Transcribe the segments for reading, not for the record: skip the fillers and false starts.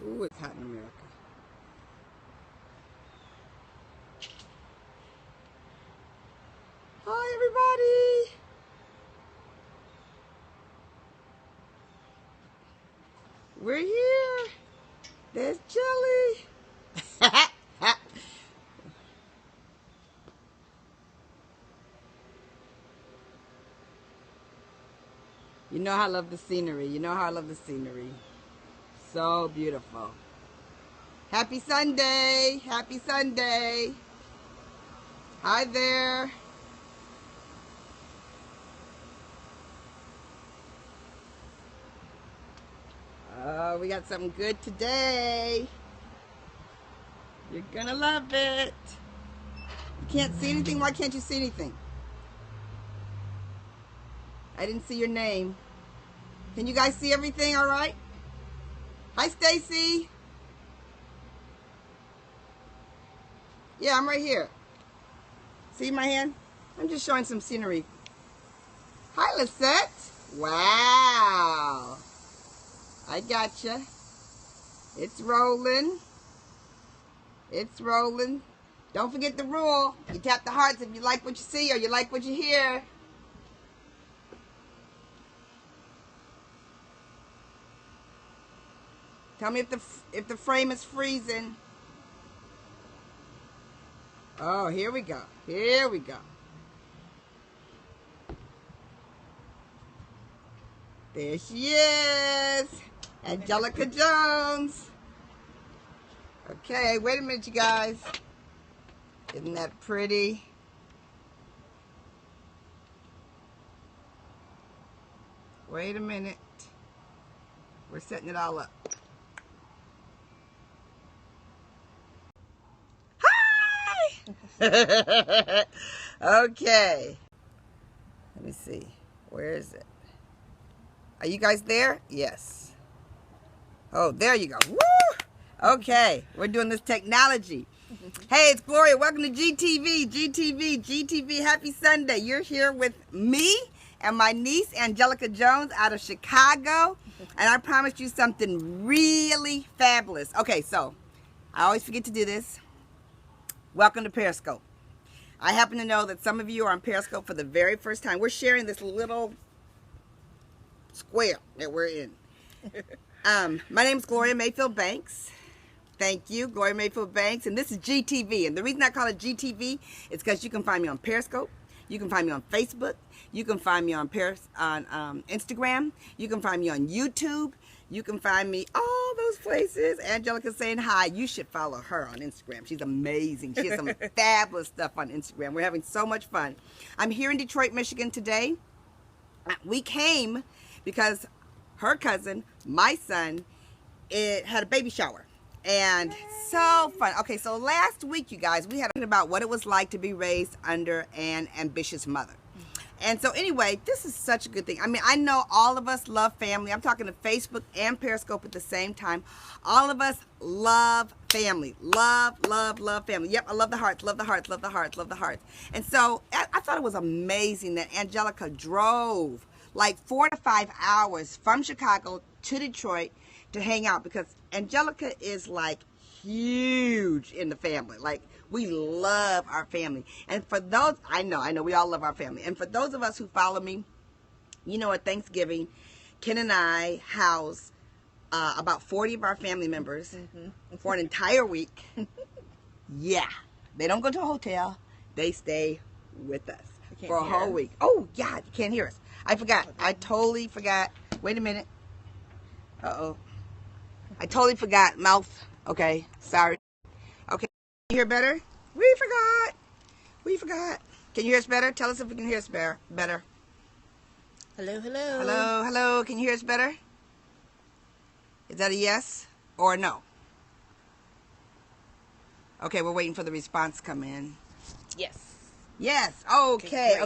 Ooh, it's hot in America. Hi, everybody. We're here. There's Jelly. You know how I love the scenery. You know how I love the scenery. So beautiful. Happy Sunday. Happy Sunday. Hi there. Oh, we got something good today. You're gonna love it. You can't see anything? Why can't you see anything? I didn't see your name. Can you guys see everything all right? Hi, Stacy. Yeah, I'm right here. See my hand? I'm just showing some scenery. Hi, Lisette. Wow. I gotcha. It's rolling. It's rolling. Don't forget the rule. You tap the hearts if you like what you see or you like what you hear. Tell me if the frame is freezing. Oh, here we go. Here we go. There she is. Angelica Jones. Okay, wait a minute, you guys. Isn't that pretty? Wait a minute. We're setting it all up. Hi! Okay. Let me see. Where is it? Are you guys there? Yes. Oh, there you go. Woo! Okay, we're doing this technology. Hey, it's Gloria. Welcome to GTV, GTV, GTV. Happy Sunday. You're here with me and my niece, Angelica Jones, out of Chicago. And I promised you something really fabulous. Okay, so I always forget to do this. Welcome to Periscope. I happen to know that some of you are on Periscope for the very first time. We're sharing this little square that we're in. My name is Gloria Mayfield Banks. Thank you, Gloria Mayfield Banks. And this is GTV. And the reason I call it GTV is because you can find me on Periscope. You can find me on Facebook. You can find me on Instagram. You can find me on YouTube. You can find me all those places. Angelica's saying hi. You should follow her on Instagram. She's amazing. She has some fabulous stuff on Instagram. We're having so much fun. I'm here in Detroit, Michigan today. We came because her cousin, my son, had a baby shower. And so fun. Okay, so last week, you guys, we had about what it was like to be raised under an ambitious mother. And so anyway, this is such a good thing. I mean, I know all of us love family. I'm talking to Facebook and Periscope at the same time. All of us love family. Love, love, love family. Yep, I love the hearts, love the hearts, love the hearts, love the hearts. And so I thought it was amazing that Angelica drove like 4 to 5 hours from Chicago to Detroit to hang out, because Angelica is like huge in the family. Like, we love our family. And for those, I know we all love our family. And for those of us who follow me, you know, at Thanksgiving, Ken and I house about 40 of our family members for an entire week. Yeah. They don't go to a hotel. They stay with us for a whole week. Oh, yeah, you can't hear us. I forgot. I totally forgot. Wait a minute. Uh-oh. I totally forgot. Mouth. Okay. Sorry. Okay. Can you hear better? We forgot. We forgot. Can you hear us better? Tell us if we can hear us better. Hello, hello. Hello, hello. Can you hear us better? Is that a yes or a no? Okay, we're waiting for the response to come in. Yes. Yes. Okay.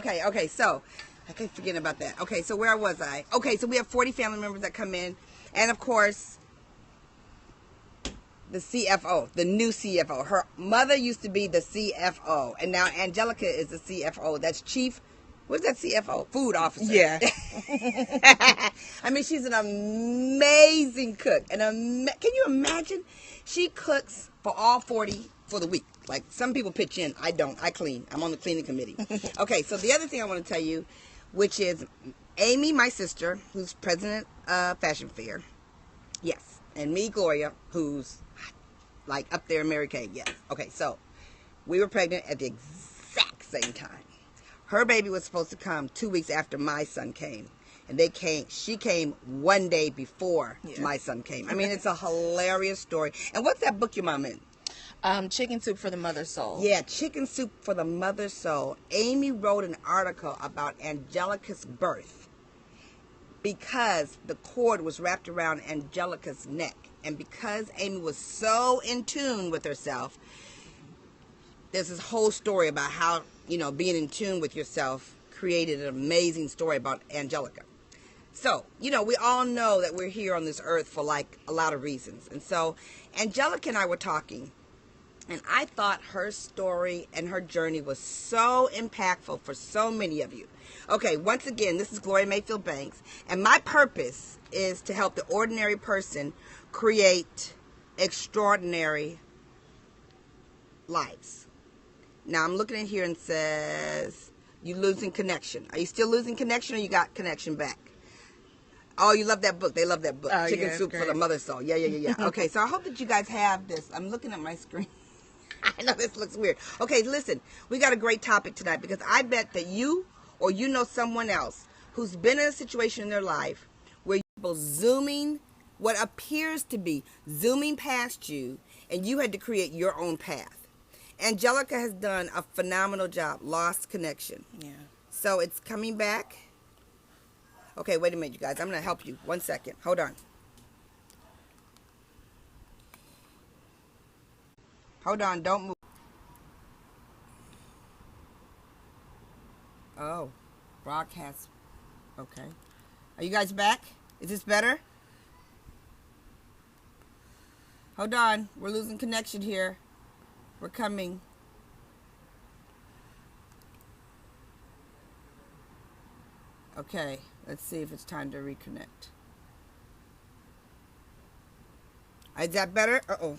So, I keep forgetting about that. Okay, so where was I? Okay, so we have 40 family members that come in. And, of course, the CFO, the new CFO. Her mother used to be the CFO, and now Angelica is the CFO. That's Chief What's that CFO? Food officer. Yeah. I mean, she's an amazing cook. Can you imagine? She cooks for all 40 for the week. Like, some people pitch in. I don't. I clean. I'm on the cleaning committee. Okay, so the other thing I want to tell you, which is Amy, my sister, who's president of Fashion Fair. Yes. And me, Gloria, who's like up there in Mary Kay. Yes. Okay, so we were pregnant at the exact same time. Her baby was supposed to come 2 weeks after my son came. And she came 1 day before my son came. I mean, it's a hilarious story. And what's that book your mom in? Chicken Soup for the Mother's Soul. Yeah, Chicken Soup for the Mother's Soul. Amy wrote an article about Angelica's birth because the cord was wrapped around Angelica's neck. And because Amy was so in tune with herself, there's this whole story about how, being in tune with yourself created an amazing story about Angelica. So, we all know that we're here on this earth for like a lot of reasons. And so Angelica and I were talking, and I thought her story and her journey was so impactful for so many of you. Okay, once again, this is Gloria Mayfield Banks, and my purpose is to help the ordinary person create extraordinary lives. Now, I'm looking in here and says, you losing connection. Are you still losing connection, or you got connection back? Oh, you love that book. They love that book. Oh, Chicken yeah, Soup great. for the Mother's Soul. Yeah. Okay, so I hope that you guys have this. I'm looking at my screen. I know this looks weird. Okay, listen. We got a great topic tonight because I bet that you or someone else who's been in a situation in their life where people zooming, what appears to be zooming past you, and you had to create your own path. Angelica has done a phenomenal job. Lost connection. Yeah. So it's coming back. Okay, wait a minute, you guys. I'm going to help you. 1 second. Hold on. Hold on. Don't move. Oh, broadcast. Okay. Are you guys back? Is this better? Hold on. We're losing connection here. We're coming. Okay. Let's see if it's time to reconnect. Is that better? Uh-oh.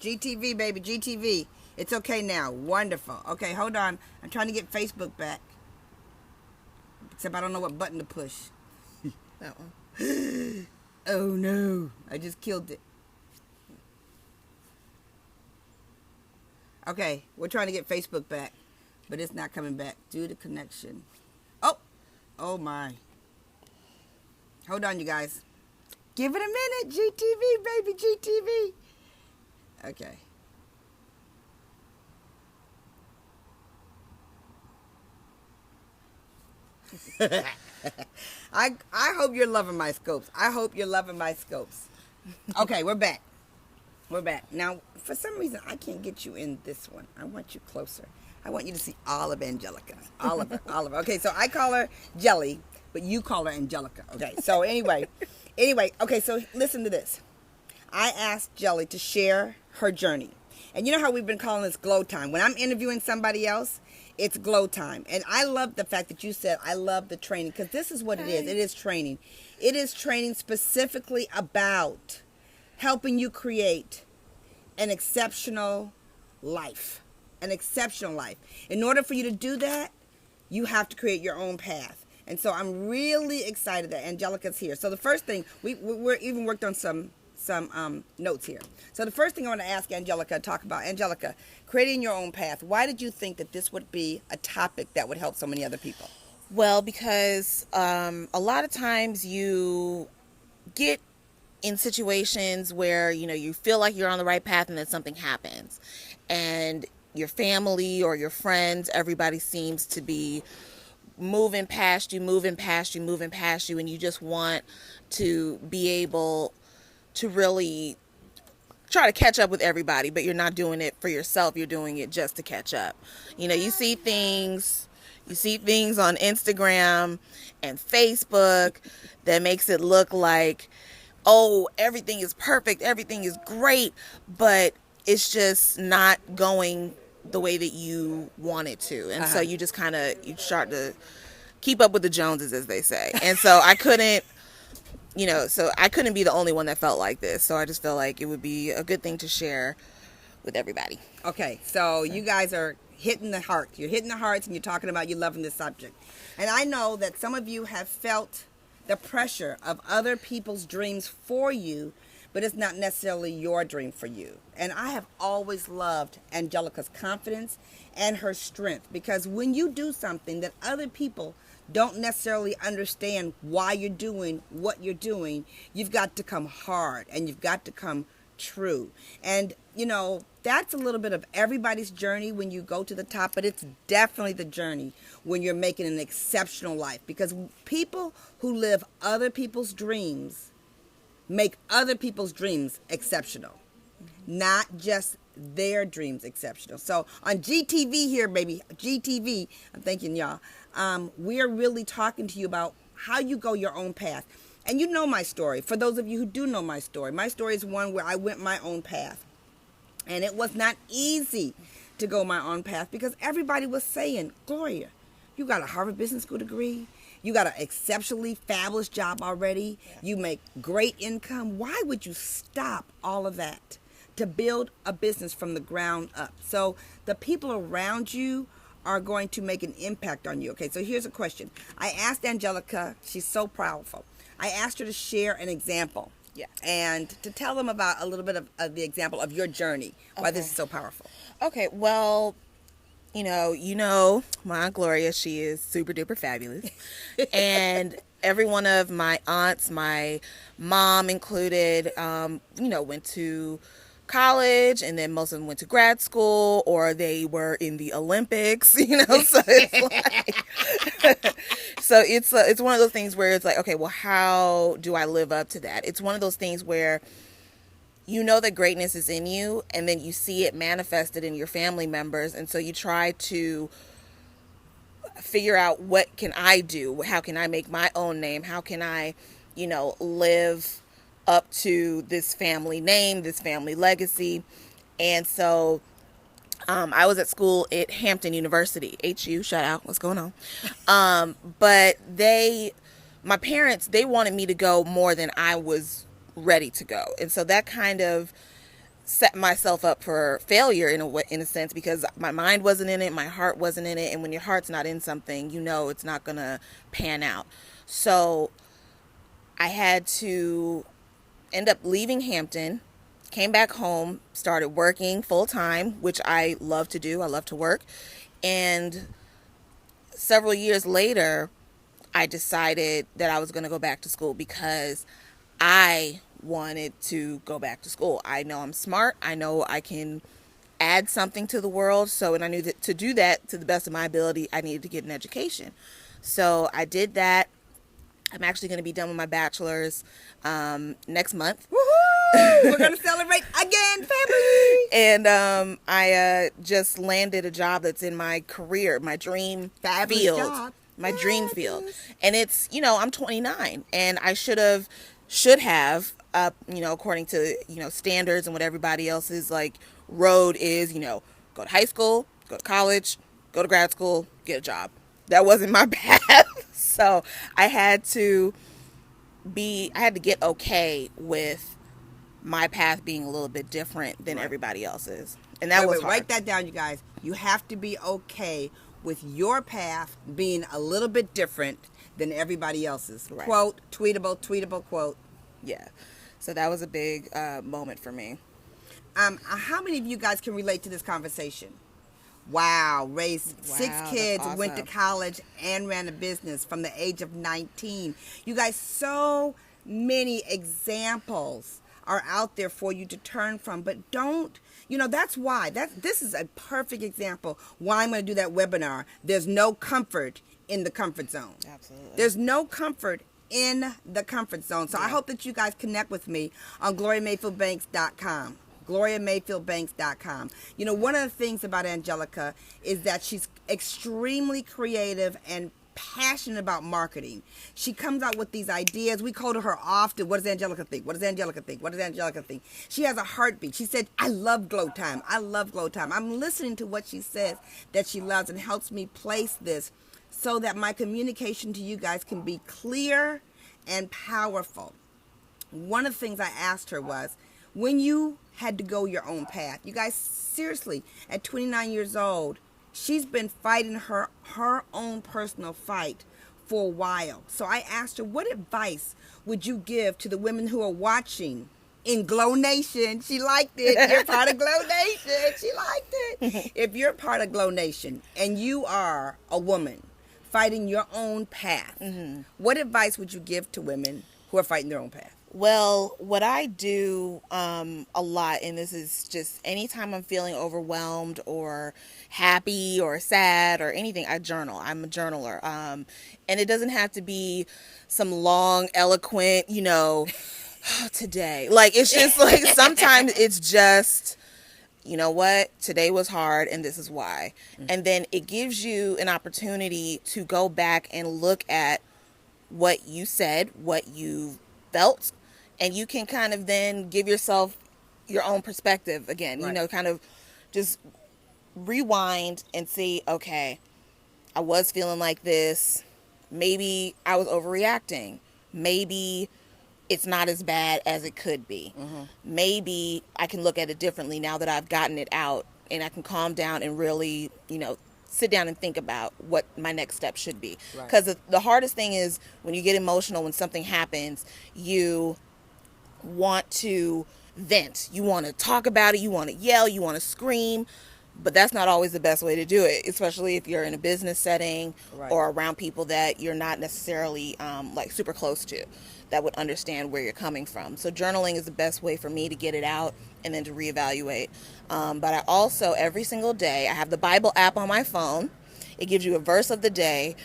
GTV, baby, GTV. It's okay now. Wonderful. Okay, hold on. I'm trying to get Facebook back. Except I don't know what button to push. That one. Oh, no. I just killed it. Okay, we're trying to get Facebook back, but it's not coming back due to connection. Oh, my. Hold on, you guys. Give it a minute. GTV, baby, GTV. Okay. I hope you're loving my scopes. I hope you're loving my scopes. Okay, we're back. We're back. Now, for some reason, I can't get you in this one. I want you closer. I want you to see all of Angelica. All of her. All of her. Okay, so I call her Jelly, but you call her Angelica. Okay, so anyway, okay, so listen to this. I asked Jelly to share her journey. And you know how we've been calling this GloTime? When I'm interviewing somebody else, it's GloTime. And I love the fact that you said, I love the training, because this is what it is. It is training. It is training specifically about helping you create an exceptional life. An exceptional life. In order for you to do that, you have to create your own path. And so I'm really excited that Angelica's here. So the first thing, we're even worked on some notes here. So the first thing I want to ask Angelica, Angelica, creating your own path. Why did you think that this would be a topic that would help so many other people? Well, because a lot of times you get in situations where, you feel like you're on the right path and then something happens. And your family or your friends, everybody seems to be moving past you, and you just want to be able to really try to catch up with everybody, but you're not doing it for yourself. You're doing it just to catch up. You see things on Instagram and Facebook that makes it look like, oh, everything is perfect, everything is great, but it's just not going the way that you want it to. And so you just you start to keep up with the Joneses, as they say. And so I couldn't, I couldn't be the only one that felt like this. So I just felt like it would be a good thing to share with everybody. Okay, so you guys are hitting the heart. You're hitting the hearts, and you're talking about you loving this subject. And I know that some of you have felt the pressure of other people's dreams for you, but it's not necessarily your dream for you. And I have always loved Angelica's confidence and her strength, because when you do something that other people don't necessarily understand why you're doing what you're doing, you've got to come hard and you've got to come true. And that's a little bit of everybody's journey when you go to the top, but it's definitely the journey when you're making an exceptional life, because people who live other people's dreams make other people's dreams exceptional, not just their dreams exceptional. So on GTV here, baby, GTV, I'm thanking y'all. We're really talking to you about how you go your own path. And you know my story. For those of you who do know my story is one where I went my own path. And it was not easy to go my own path, because everybody was saying, Gloria, you got a Harvard Business School degree. You got an exceptionally fabulous job already. Yeah. You make great income. Why would you stop all of that to build a business from the ground up? So the people around you are going to make an impact on you. Okay, so here's a question. I asked Angelica, she's so powerful. I asked her to share an example. Yeah. And to tell them about a little bit of the example of your journey, why this is so powerful. Okay, well, you know, my Aunt Gloria, she is super duper fabulous. And every one of my aunts, my mom included, went to college, and then most of them went to grad school, or they were in the Olympics, so it's one of those things where it's like, okay, well, how do I live up to that? It's one of those things where you know that greatness is in you, and then you see it manifested in your family members, and so you try to figure out, what can I do? How can I make my own name? How can I, live up to this family name, this family legacy? And so I was at school at Hampton University, HU, shout out, what's going on? But my parents, they wanted me to go more than I was ready to go. And so that kind of set myself up for failure in a sense, because my mind wasn't in it, my heart wasn't in it. And when your heart's not in something, it's not going to pan out. So I had to end up leaving Hampton, came back home, started working full time, which I love to do. I love to work. And several years later, I decided that I was going to go back to school, because I wanted to go back to school. I know I'm smart. I know I can add something to the world. And I knew that to do that to the best of my ability, I needed to get an education. So I did that. I'm actually going to be done with my bachelor's next month. Woohoo! We're going to celebrate again, family! And I just landed a job that's in my career, my dream field. Job. My dream field. And it's, I'm 29, and I should have, according to, standards and what everybody else's road is, go to high school, go to college, go to grad school, get a job. That wasn't my path. So I had to get okay with my path being a little bit different than everybody else's. And that was hard. Write that down, you guys. You have to be okay with your path being a little bit different than everybody else's. Right. Quote, tweetable quote. Yeah. So that was a big moment for me. How many of you guys can relate to this conversation? Wow, raised 6 kids, awesome. Went to college, and ran a business from the age of 19. You guys, so many examples are out there for you to turn from, but don't, that's why. This is a perfect example why I'm going to do that webinar. There's no comfort in the comfort zone. Absolutely. There's no comfort in the comfort zone. So yeah. I hope that you guys connect with me on GloriaMayfieldBanks.com. GloriaMayfieldBanks.com. One of the things about Angelica is that she's extremely creative and passionate about marketing. She comes out with these ideas. We quote her often. What does Angelica think? What does Angelica think? What does Angelica think? She has a heartbeat. She said, I love GloTime. I love GloTime. I'm listening to what she says that she loves, and helps me place this so that my communication to you guys can be clear and powerful. One of the things I asked her was, when you had to go your own path, you guys, seriously, at 29 years old, she's been fighting her own personal fight for a while. So I asked her, what advice would you give to the women who are watching in Glow Nation? She liked it. You're part of Glow Nation. She liked it. If you're part of Glow Nation and you are a woman fighting your own path, what advice would you give to women who are fighting their own path? Well, what I do a lot, and this is just anytime I'm feeling overwhelmed or happy or sad or anything, I journal. I'm a journaler. And it doesn't have to be some long, eloquent, today. Like, it's just like sometimes it's just, you know what, today was hard and this is why. And then it gives you an opportunity to go back and look at what you said, what you felt, and you can kind of then give yourself your own perspective again, Right. Kind of just rewind and see, okay, I was feeling like this. Maybe I was overreacting. Maybe it's not as bad as it could be. Maybe I can look at it differently now that I've gotten it out, and I can calm down and really, sit down and think about what my next step should be. Right. Because the hardest thing is when you get emotional, when something happens, you want to vent. You want to talk about it. You want to yell. You want to scream. But that's not always the best way to do it, especially if you're in a business setting Right. or around people that you're not necessarily like super close to that would understand where you're coming from. So journaling is the best way for me to get it out and then to reevaluate. But I also, every single day, I have the Bible app on my phone. It gives you a verse of the day,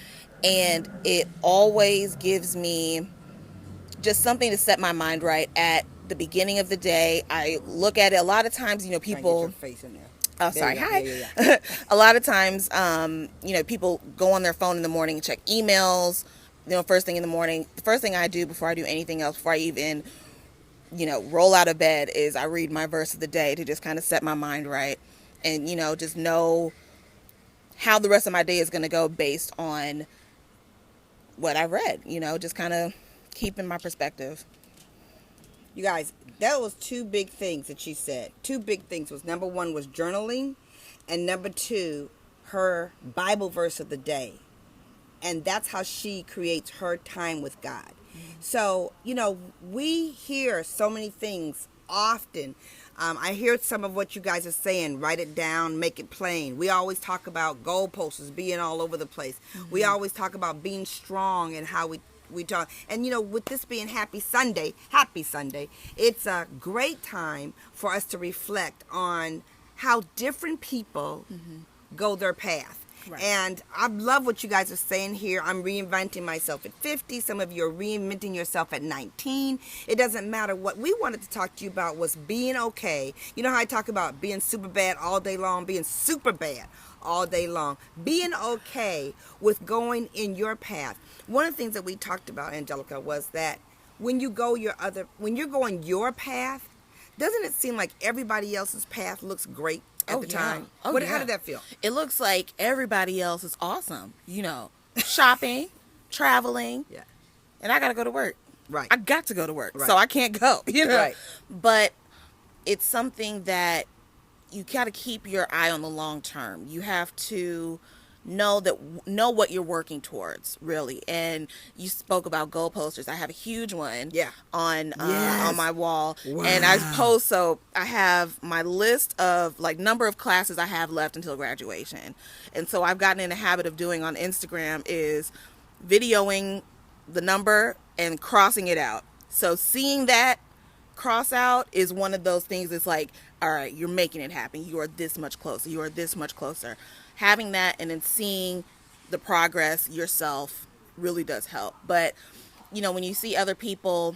and it always gives me just something to set my mind right at the beginning of the day. I look at it a lot of times, Try and get people... your face in there. Oh, There sorry. you go. Hi. Yeah. A lot of times, people go on their phone in the morning and check emails, first thing in the morning. The first thing I do before I do anything else, before I even, roll out of bed, is I read my verse of the day to just kind of set my mind right and, just know how the rest of my day is going to go based on what I read, just kind of keeping my perspective. You guys, that was two big things that she said. Two big things was, number one was journaling, and number two, her Bible verse of the day. And that's how she creates her time with God. So, we hear so many things often. I hear some of what you guys are saying. Write it down, make it plain. We always talk about goalposts being all over the place. We always talk about being strong and how we talk. And with this being happy Sunday, it's a great time for us to reflect on how different people go their path. Right. And I love what you guys are saying here. I'm reinventing myself at 50. Some of you are reinventing yourself at 19. It doesn't matter. What we wanted to talk to you about was being okay. You know how I talk about being super bad all day long, being super bad all day long, being okay with going in your path. One of the things that we talked about, Angelica, was that when you're going your path, doesn't it seem like everybody else's path looks great at the time? How did that feel? It looks like everybody else is awesome, shopping, traveling, and I gotta go to work. Right. I got to go to work, so I can't go, Right. But it's something that you gotta keep your eye on the long term. You have to know what you're working towards, really. And you spoke about goal posters. I have a huge one on my wall. Wow. And I post, so I have my list of number of classes I have left until graduation. And so I've gotten in the habit of doing on Instagram is videoing the number and crossing it out. So seeing that cross out is one of those things that's like, all right, you're making it happen. You are this much closer. You are this much closer. Having that and then seeing the progress yourself really does help. But, when you see other people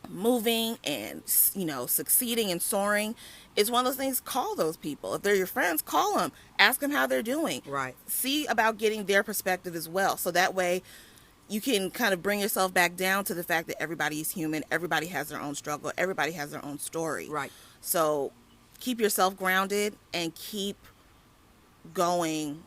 moving and, succeeding and soaring, it's one of those things, call those people. If they're your friends, call them. Ask them how they're doing. Right. See about getting their perspective as well. So that way you can kind of bring yourself back down to the fact that everybody is human. Everybody has their own struggle. Everybody has their own story. Right. So keep yourself grounded and keep going.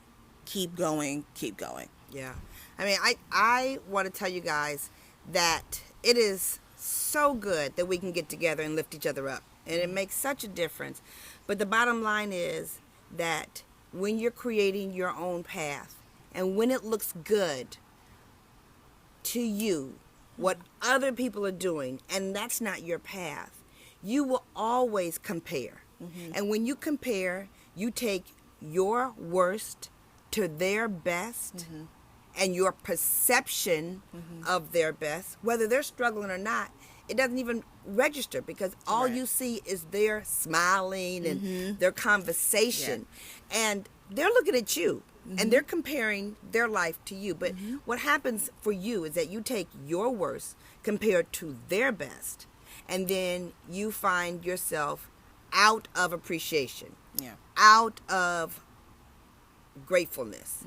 Yeah. I mean, I want to tell you guys that it is so good that we can get together and lift each other up. And it makes such a difference. But the bottom line is that when you're creating your own path and when it looks good to you, what other people are doing, and that's not your path, you will always compare. And when you compare, you take your worst to their best and your perception of their best, whether they're struggling or not, it doesn't even register because all you see is their smiling and their conversation. And they're looking at you and they're comparing their life to you. But what happens for you is that you take your worst compared to their best, and then you find yourself out of appreciation, out of gratefulness,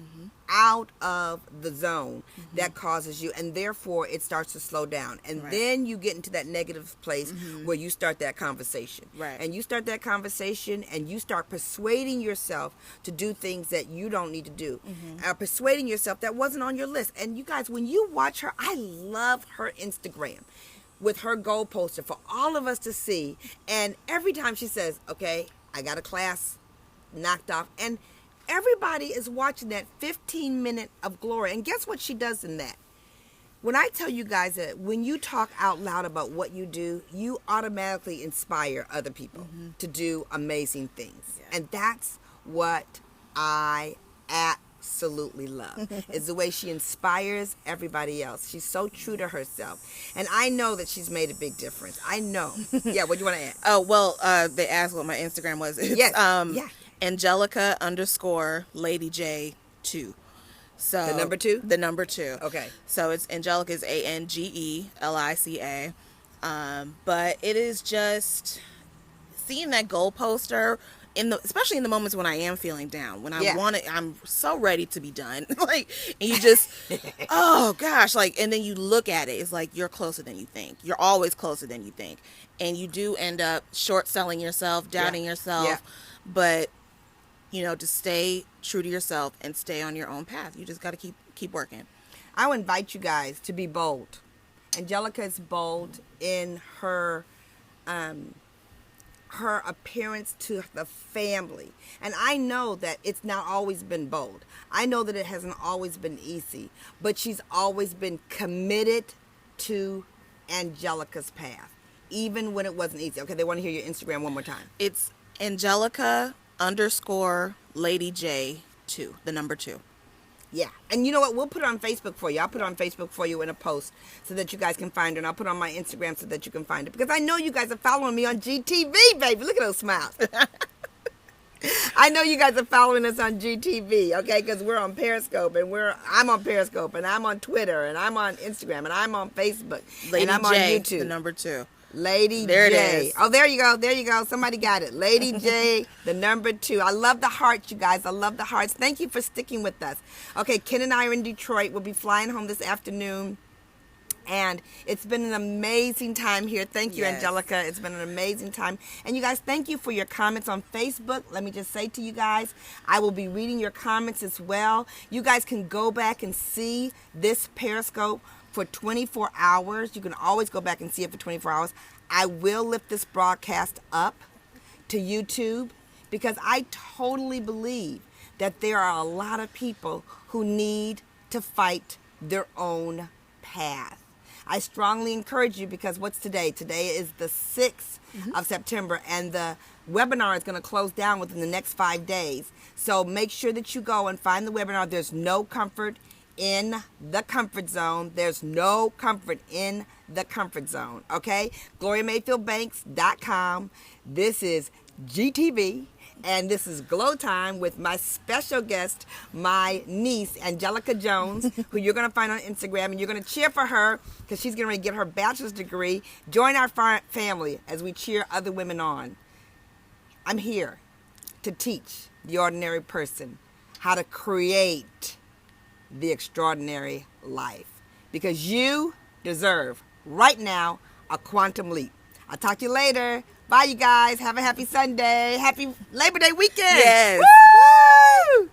out of the zone that causes you, and therefore it starts to slow down. And then you get into that negative place where you start that conversation. And you start that conversation and you start persuading yourself to do things that you don't need to do. Persuading yourself that wasn't on your list. And you guys, when you watch her, I love her Instagram with her goal poster for all of us to see. And every time she says, okay, I got a class knocked off, and everybody is watching that 15-minute of glory. And guess what she does in that? When I tell you guys that when you talk out loud about what you do, you automatically inspire other people to do amazing things. And that's what I absolutely love, is the way she inspires everybody else. She's so true to herself. And I know that she's made a big difference. I know. Yeah, what do you want to add? Oh, well, they asked what my Instagram was. It's, Angelica _Lady J 2. So the number 2? The number 2. Okay. So it's Angelica's ANGELICA. But it is just seeing that goal poster especially in the moments when I am feeling down, when I want it, I'm so ready to be done. Like, and you just, oh gosh, like, and then you look at it, it's like you're closer than you think. You're always closer than you think. And you do end up short selling yourself, doubting yourself. But you know, to stay true to yourself and stay on your own path. You just got to keep working. I would invite you guys to be bold. Angelica is bold in her appearance to the family. And I know that it's not always been bold. I know that it hasn't always been easy. But she's always been committed to Angelica's path, even when it wasn't easy. Okay, they want to hear your Instagram one more time. It's Angelica _Lady J 2, the number 2. Yeah. And you know what? We'll put it on Facebook for you. I'll put it on Facebook for you in a post so that you guys can find her. And I'll put it on my Instagram so that you can find it. Because I know you guys are following me on GTV, baby. Look at those smiles. I know you guys are following us on GTV, okay? Because we're on Periscope, and I'm on Periscope, and I'm on Twitter, and I'm on Instagram, and I'm on Facebook, Lady and I'm J, on YouTube. The number 2. Lady there J. It is. Oh, there you go. There you go. Somebody got it. Lady J, the number 2. I love the hearts, you guys. I love the hearts. Thank you for sticking with us. Okay, Ken and I are in Detroit. We'll be flying home this afternoon. And it's been an amazing time here. Thank you, Angelica. It's been an amazing time. And you guys, thank you for your comments on Facebook. Let me just say to you guys, I will be reading your comments as well. You guys can go back and see this Periscope for 24 hours. You can always go back and see it for 24 hours. I will lift this broadcast up to YouTube because I totally believe that there are a lot of people who need to fight their own path. I strongly encourage you, because what's today? Today is the 6th of September, and the webinar is going to close down within the next 5 days. So make sure that you go and find the webinar. There's no comfort in the comfort zone. There's no comfort in the comfort zone. Okay? GloriaMayfieldBanks.com. This is GTV. And this is GloTime with my special guest, my niece, Angelica Jones, who you're going to find on Instagram. And you're going to cheer for her because she's going to get her bachelor's degree. Join our family as we cheer other women on. I'm here to teach the ordinary person how to create the extraordinary life. Because you deserve, right now, a quantum leap. I'll talk to you later. Bye, you guys. Have a happy Sunday. Happy Labor Day weekend. Yes. Woo!